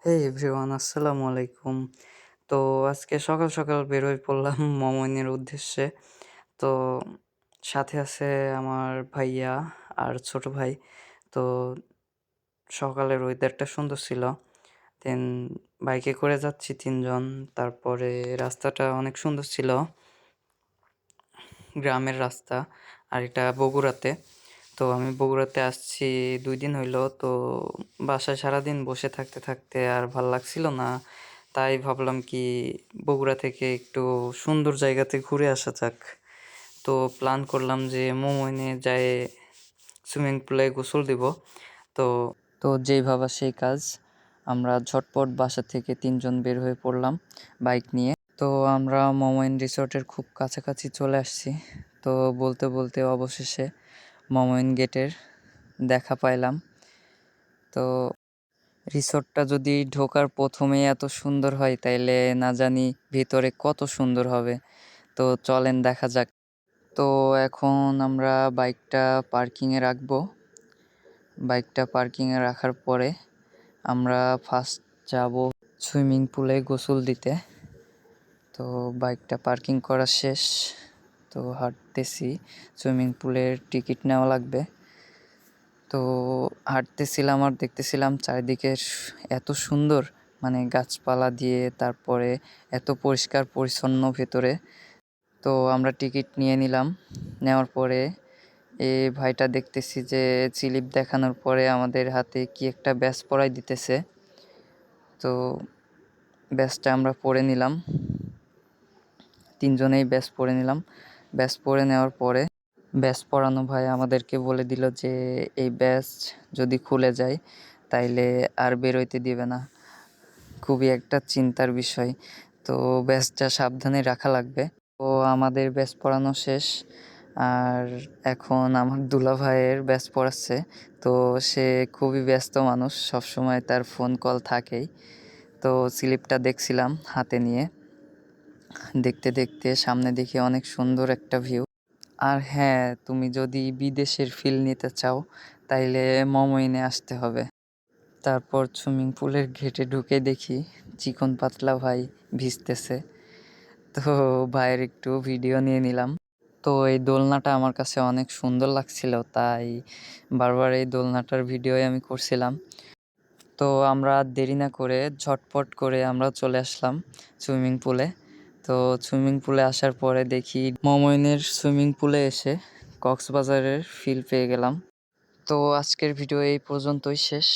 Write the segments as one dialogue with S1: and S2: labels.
S1: হে everyone, আসসালামু আলাইকুম। তো আজকে সকাল সকাল বের হয়ে পড়লাম মমইনের উদ্দেশ্যে। তো সাথে আছে আমার ভাইয়া আর ছোট ভাই। তো সকালের ওয়েদারটা সুন্দর ছিল। দেন বাইকে করে যাচ্ছি তিনজন। তারপরে রাস্তাটা অনেক সুন্দর ছিল, গ্রামের রাস্তা। আর এটা বগুড়াতে। তো আমি বগুড়াতে আসছি 2 দিন হইলো। তো বাসায় সারাদিন বসে থাকতে থাকতে আর ভাল লাগছিল না, তাই ভাবলাম কি বগুড়া থেকে একটু সুন্দর জায়গাতে ঘুরে আসা যাক। তো প্ল্যান করলাম যে মোমোইনে যায় সুইমিং পুলে গোসল দিব। তো তো যেই ভাবা সেই কাজ, আমরা ঝটপট বাসা থেকে তিনজন বের হয়ে পড়লাম বাইক নিয়ে। তো আমরা মোমোইন রিসোর্টের খুব কাছাকাছি চলে আসছি। তো বলতে বলতে অবশেষে মোমোইন গেটের দেখা পাইলাম। তো রিসোর্টটা যদি ঢোকার প্রথমেই এত সুন্দর হয়, তাইলে না জানি ভিতরে কত সুন্দর হবে। তো চলেন দেখা যাক। তো এখন আমরা বাইকটা পার্কিংয়ে রাখবো। বাইকটা পার্কিংয়ে রাখার পরে আমরা ফার্স্ট যাব সুইমিং পুলে গোসল দিতে। তো বাইকটা পার্কিং করা শেষ। তো হাঁটতেছি, সুইমিং পুলের টিকিট নেওয়া লাগবে। তো হাঁটতেছিলাম আর দেখতেছিলাম চারিদিকে এত সুন্দর, মানে গাছপালা দিয়ে, তারপরে এত পরিষ্কার পরিচ্ছন্ন ভেতরে। তো আমরা টিকিট নিয়ে নিলাম। নেওয়ার পরে এই ভাইটা দেখতেছি যে স্লিপ দেখানোর পরে আমাদের হাতে কি একটা ব্যাজ পরাই দিতেছে। তো ব্যাজটা আমরা পরে নিলাম, তিনজনেই ব্যাজ পরে নিলাম। ব্যাজ পরে নেওয়ার পরে ব্যাজ পরানো ভাই আমাদেরকে বলে দিল যে এই ব্যাজ যদি খুলে যায় তাইলে আর বেরোইতে দিবে না। খুবই একটা চিন্তার বিষয়। তো ব্যাজটা সাবধানে রাখা লাগবে। তো আমাদের ব্যাজ পরানো শেষ, আর এখন আমার দুলা ভাইয়ের ব্যাজ পড়াচ্ছে। তো সে খুবই ব্যস্ত মানুষ, সবসময় তার ফোন কল থাকেই। তো স্লিপটা দেখছিলাম হাতে নিয়ে, দেখতে দেখতে সামনে দেখি অনেক সুন্দর একটা ভিউ। আর হ্যাঁ, তুমি যদি বিদেশের ফিল নিতে চাও তাইলে মমইনে আসতে হবে। তারপর সুইমিং পুলের ঘেটে ঢুকে দেখি চিকন পাতলা ভাই ভিজতেছে। তো ভাইয়ের একটু ভিডিও নিয়ে নিলাম। তো এই দোলনাটা আমার কাছে অনেক সুন্দর লাগছিল, তাই বারবার এই দোলনাটার ভিডিওই আমি করছিলাম। তো আমরা দেরি না করে ঝটপট করে আমরা চলে আসলাম সুইমিং পুলে। তো সুইমিং পুলে আসার পরে দেখি মমইনের সুইমিং পুলে এসে কক্সবাজারের ফিল পেয়ে গেলাম। তো আজকের ভিডিও এই পর্যন্তই শেষ।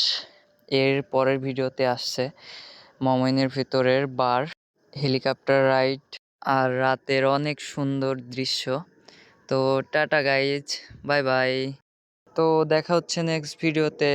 S1: এর পরের ভিডিওতে আসছে মমইনের ভিতরের বার, হেলিকপ্টার রাইড আর রাতের অনেক সুন্দর দৃশ্য। তো টাটা গাইজ, বাই বাই। তো দেখা হচ্ছে নেক্সট ভিডিওতে।